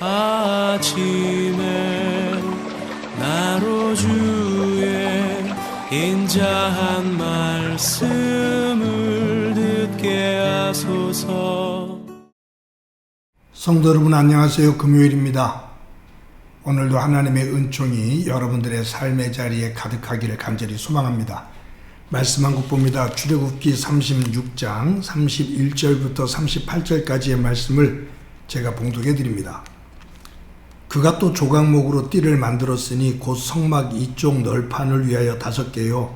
아침에 나로 주의 인자한 말씀을 듣게 하소서. 성도 여러분 안녕하세요. 금요일입니다. 오늘도 하나님의 은총이 여러분들의 삶의 자리에 가득하기를 간절히 소망합니다. 말씀 한 곡 봅니다. 출애굽기 36장 31절부터 38절까지의 말씀을 제가 봉독해 드립니다. 그가 또 조각목으로 띠를 만들었으니 곧 성막 이쪽 널판을 위하여 5개요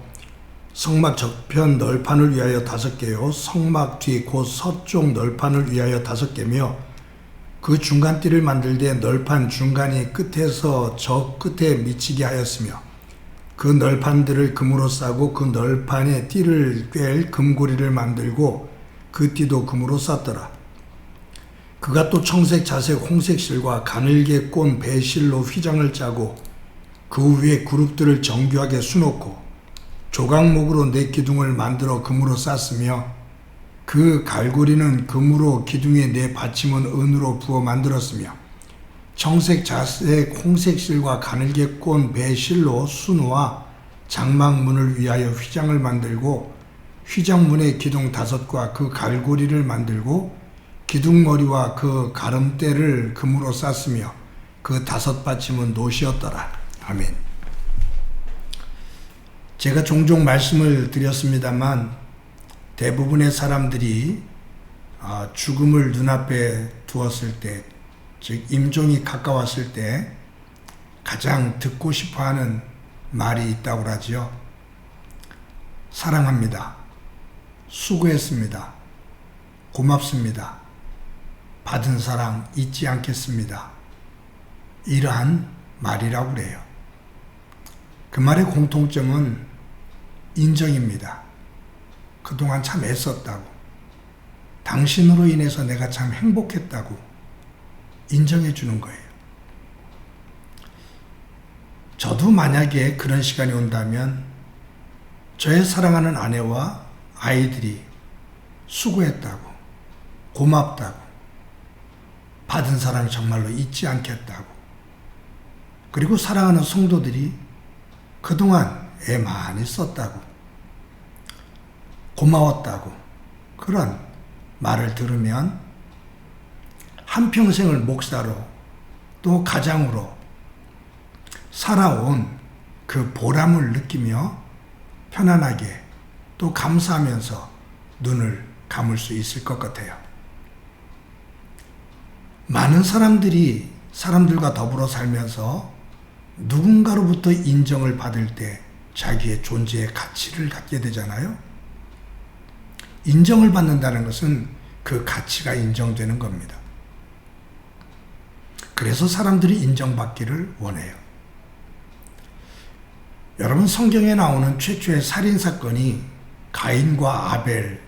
성막 저편 널판을 위하여 5개요 성막 뒤 곧 서쪽 널판을 위하여 5개며 그 중간 띠를 만들되 널판 중간이 끝에서 저 끝에 미치게 하였으며 그 널판들을 금으로 싸고 그 널판에 띠를 꿰 금고리를 만들고 그 띠도 금으로 쌌더라. 그가 또 청색, 자색, 홍색 실과 가늘게 꼰 배실로 휘장을 짜고 그 위에 그룹들을 정교하게 수놓고 조각목으로 네 기둥을 만들어 금으로 쌌으며 그 갈고리는 금으로 기둥의 네 받침은 은으로 부어 만들었으며 청색, 자색, 홍색 실과 가늘게 꼰 배실로 수놓아 장막문을 위하여 휘장을 만들고 휘장문의 기둥 5과 그 갈고리를 만들고 기둥머리와 그 가름대를 금으로 쌌으며 그 5 받침은 노시였더라. 아멘. 제가 종종 말씀을 드렸습니다만 대부분의 사람들이 죽음을 눈앞에 두었을 때, 즉 임종이 가까웠을 때 가장 듣고 싶어하는 말이 있다고 하지요. 사랑합니다. 수고했습니다. 고맙습니다. 받은 사랑 잊지 않겠습니다. 이러한 말이라고 그래요. 그 말의 공통점은 인정입니다. 그동안 참 애썼다고, 당신으로 인해서 내가 참 행복했다고 인정해 주는 거예요. 저도 만약에 그런 시간이 온다면 저의 사랑하는 아내와 아이들이 수고했다고, 고맙다고, 받은 사랑 정말로 잊지 않겠다고, 그리고 사랑하는 성도들이 그동안 애 많이 썼다고, 고마웠다고 그런 말을 들으면 한평생을 목사로 또 가장으로 살아온 그 보람을 느끼며 편안하게 또 감사하면서 눈을 감을 수 있을 것 같아요. 많은 사람들이 사람들과 더불어 살면서 누군가로부터 인정을 받을 때 자기의 존재의 가치를 갖게 되잖아요. 인정을 받는다는 것은 그 가치가 인정되는 겁니다. 그래서 사람들이 인정받기를 원해요. 여러분, 성경에 나오는 최초의 살인사건이 가인과 아벨,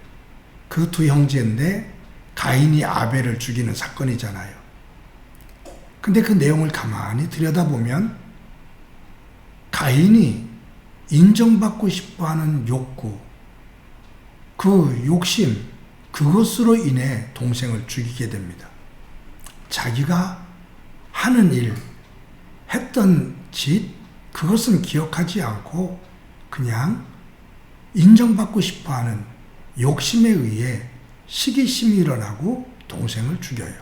그 두 형제인데 가인이 아벨을 죽이는 사건이잖아요. 근데 그 내용을 가만히 들여다보면 가인이 인정받고 싶어하는 욕구, 그 욕심, 그것으로 인해 동생을 죽이게 됩니다. 자기가 하는 일, 했던 짓, 그것은 기억하지 않고 그냥 인정받고 싶어하는 욕심에 의해 시기심이 일어나고 동생을 죽여요.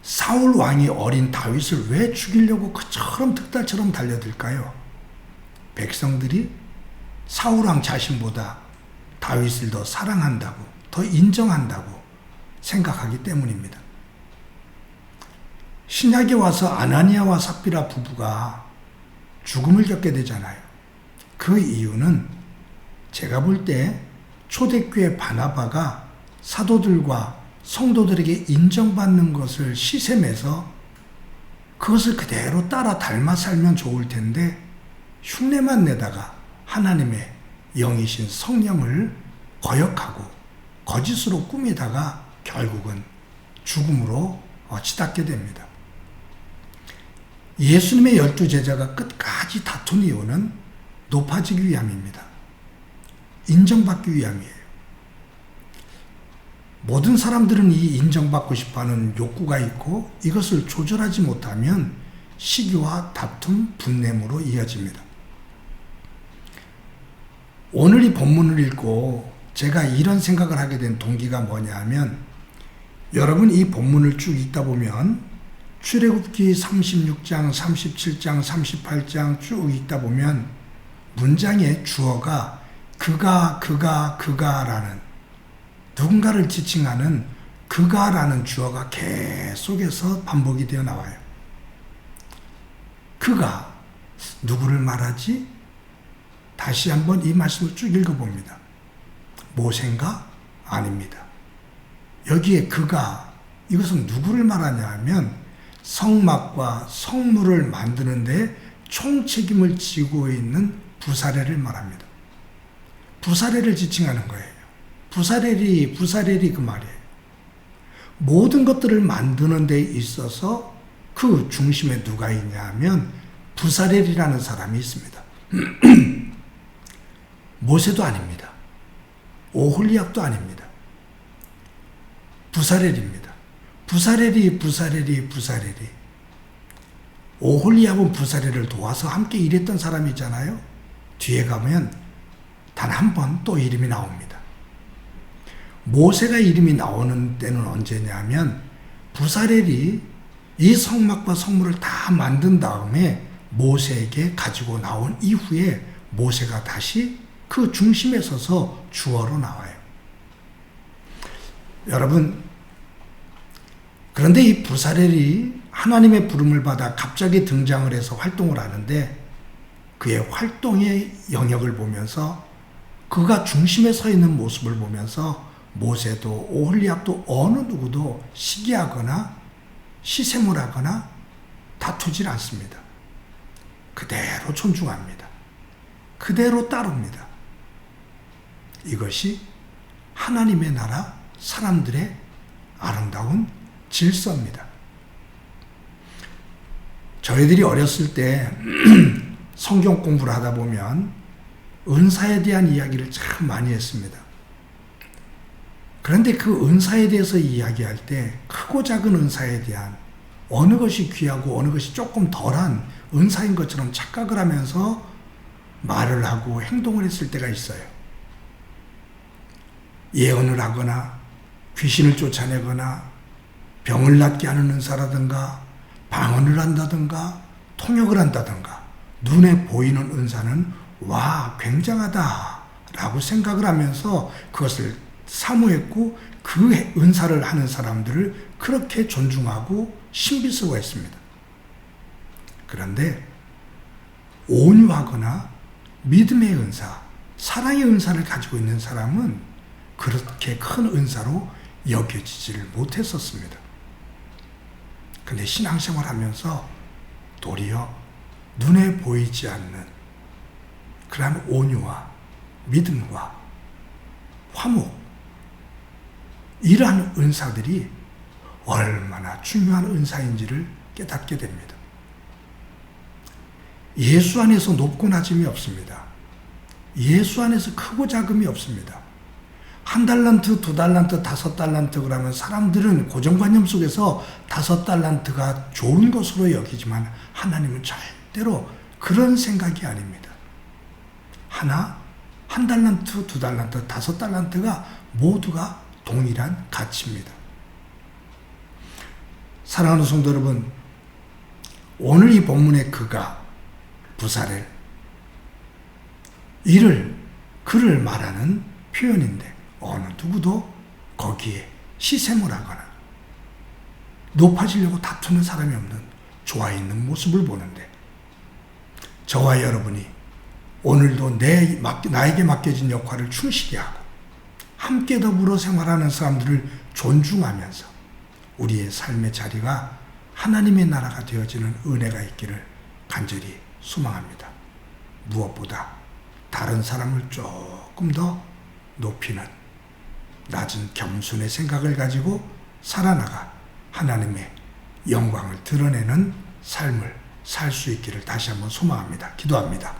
사울 왕이 어린 다윗을 왜 죽이려고 그처럼 득달처럼 달려들까요? 백성들이 사울 왕 자신보다 다윗을 더 사랑한다고, 더 인정한다고 생각하기 때문입니다. 신약에 와서 아나니아와 삽비라 부부가 죽음을 겪게 되잖아요. 그 이유는 제가 볼 때 초대교회 바나바가 사도들과 성도들에게 인정받는 것을 시샘해서 그것을 그대로 따라 닮아 살면 좋을 텐데 흉내만 내다가 하나님의 영이신 성령을 거역하고 거짓으로 꾸미다가 결국은 죽음으로 치닫게 됩니다. 예수님의 12제자가 끝까지 다툰 이유는 높아지기 위함입니다. 인정받기 위함이에요. 모든 사람들은 이 인정받고 싶어하는 욕구가 있고 이것을 조절하지 못하면 시기와 다툼, 분냄으로 이어집니다. 오늘 이 본문을 읽고 제가 이런 생각을 하게 된 동기가 뭐냐 하면, 여러분 이 본문을 쭉 읽다 보면 출애굽기 36장, 37장, 38장 쭉 읽다 보면 문장의 주어가 그가라는, 누군가를 지칭하는 그가라는 주어가 계속해서 반복이 되어 나와요. 그가 누구를 말하지? 다시 한번 이 말씀을 쭉 읽어봅니다. 모세인가? 아닙니다. 여기에 그가, 이것은 누구를 말하냐 하면 성막과 성물을 만드는데 총책임을 지고 있는 부사렐을 말합니다. 부사렐을 지칭하는 거예요. 부사렐이 그 말이에요. 모든 것들을 만드는 데 있어서 그 중심에 누가 있냐 하면 부사렐이라는 사람이 있습니다. 모세도 아닙니다. 오홀리압도 아닙니다. 부사렐입니다. 부사렐이 오홀리압은 부사렐을 도와서 함께 일했던 사람이잖아요. 뒤에 가면 단 한 번 또 이름이 나옵니다. 모세가 이름이 나오는 때는 언제냐면 부사렐이 이 성막과 성물을 다 만든 다음에 모세에게 가지고 나온 이후에 모세가 다시 그 중심에 서서 주어로 나와요. 여러분, 그런데 이 부사렐이 하나님의 부름을 받아 갑자기 등장을 해서 활동을 하는데, 그의 활동의 영역을 보면서 그가 중심에 서 있는 모습을 보면서 모세도 오홀리압도 어느 누구도 시기하거나 시샘을 하거나 다투질 않습니다. 그대로 존중합니다. 그대로 따릅니다. 이것이 하나님의 나라 사람들의 아름다운 질서입니다. 저희들이 어렸을 때 성경 공부를 하다 보면 은사에 대한 이야기를 참 많이 했습니다. 그런데 그 은사에 대해서 이야기할 때 크고 작은 은사에 대한 어느 것이 귀하고 어느 것이 조금 덜한 은사인 것처럼 착각을 하면서 말을 하고 행동을 했을 때가 있어요. 예언을 하거나 귀신을 쫓아내거나 병을 낫게 하는 은사라든가 방언을 한다든가 통역을 한다든가 눈에 보이는 은사는 와 굉장하다 라고 생각을 하면서 그것을 사모했고 그 은사를 하는 사람들을 그렇게 존중하고 신비스러워했습니다. 그런데 온유하거나 믿음의 은사, 사랑의 은사를 가지고 있는 사람은 그렇게 큰 은사로 여겨지지를 못했었습니다. 근데 신앙생활 하면서 도리어 눈에 보이지 않는 그런 온유와 믿음과 화목, 이러한 은사들이 얼마나 중요한 은사인지를 깨닫게 됩니다. 예수 안에서 높고 낮음이 없습니다. 예수 안에서 크고 작음이 없습니다. 1달란트, 2달란트, 5달란트 그러면 사람들은 고정관념 속에서 5달란트가 좋은 것으로 여기지만 하나님은 절대로 그런 생각이 아닙니다. 1달란트, 2달란트, 5달란트가 모두가 동일한 가치입니다. 사랑하는 성도 여러분, 오늘 이 본문의 그가 부사렐, 그를 말하는 표현인데 어느 누구도 거기에 시샘을 하거나 높아지려고 다투는 사람이 없는 좋아 있는 모습을 보는데, 저와 여러분이 오늘도 나에게 맡겨진 역할을 충실히 하고 함께 더불어 생활하는 사람들을 존중하면서 우리의 삶의 자리가 하나님의 나라가 되어지는 은혜가 있기를 간절히 소망합니다. 무엇보다 다른 사람을 조금 더 높이는 낮은 겸손의 생각을 가지고 살아나가 하나님의 영광을 드러내는 삶을 살 수 있기를 다시 한번 소망합니다. 기도합니다.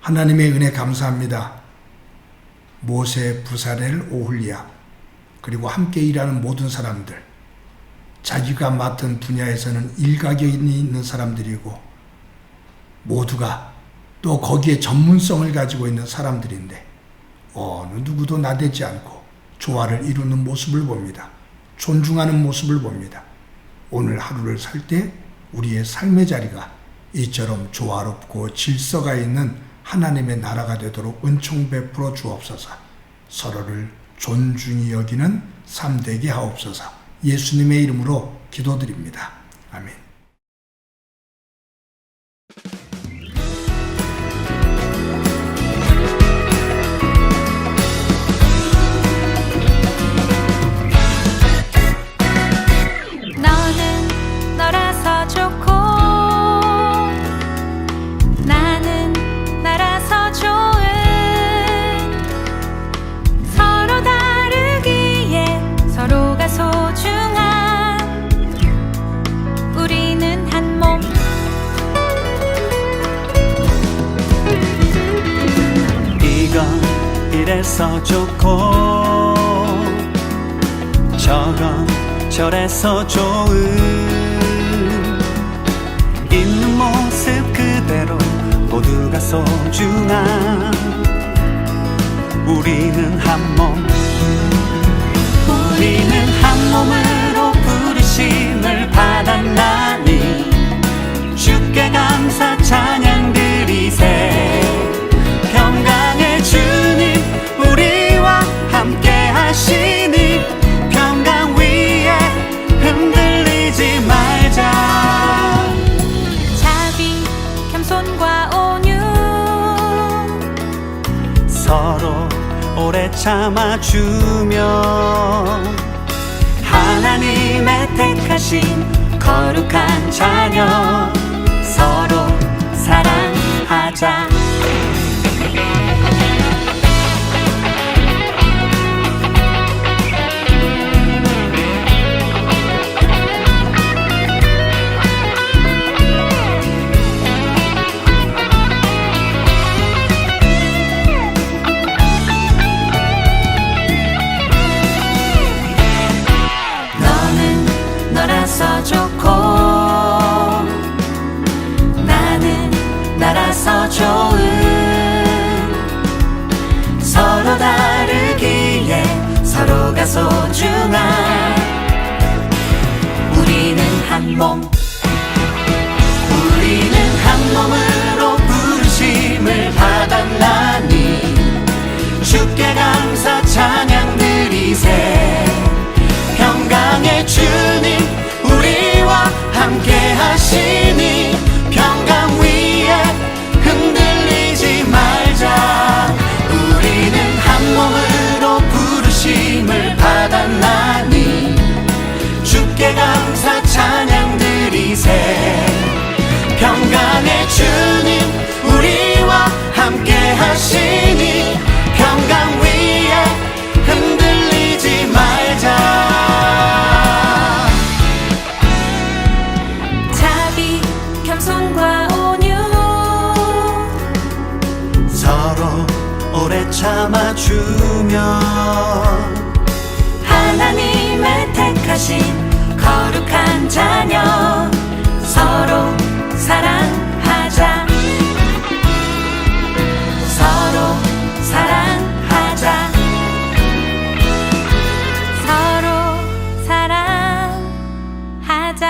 하나님의 은혜 감사합니다. 모세, 부사렐, 오홀리압 그리고 함께 일하는 모든 사람들, 자기가 맡은 분야에서는 일가견이 있는 사람들이고 모두가 또 거기에 전문성을 가지고 있는 사람들인데 어느 누구도 나대지 않고 조화를 이루는 모습을 봅니다. 존중하는 모습을 봅니다. 오늘 하루를 살 때 우리의 삶의 자리가 이처럼 조화롭고 질서가 있는 하나님의 나라가 되도록 은총 베풀어 주옵소서. 서로를 존중히 여기는 삶 되게 하옵소서. 예수님의 이름으로 기도드립니다. 아멘. 너는 너라서 좋고 나는 나라서 좋은 서로 다르기에 서로가 소중한 우리는 한 몸. 이건 이래서 좋고 저건 저래서 좋은 있는 모습 그대로 모두가 소중한 우리는 한 몸. 우리는 한 몸으로 부르심을 받았나니 주께 감사 찬양 드리세. 평강의 주님 우리와 함께 하시니 평강 위에 흔들리지 말자. 자비 겸손과 온유 서로 오래 참아주며 하나님의 택하신 거룩한 자녀 서로 사랑하자. 너라서 좋고 나는 나라서 좋은 서로 다르기에 서로가 소중한 우리는 한 몸. 우리는 한 몸으로 부르심을 받았나니 주께 감사 찬양 드리세. 평강의 주님 우리와 함께 하시니 평강 위에 흔들리지 말자. 우리는 한 몸으로 부르심을 받았나니 주께 감사 찬양 드리세. 평강의 주님 우리와 함께 하시니 평강 위에 흔들리지 말자. 자비 겸손과 온유 서로 오래 참아주며 하나님의 택하신 거룩한 자녀 서로 사랑하자. 서로 사랑하자. 서로 사랑하자.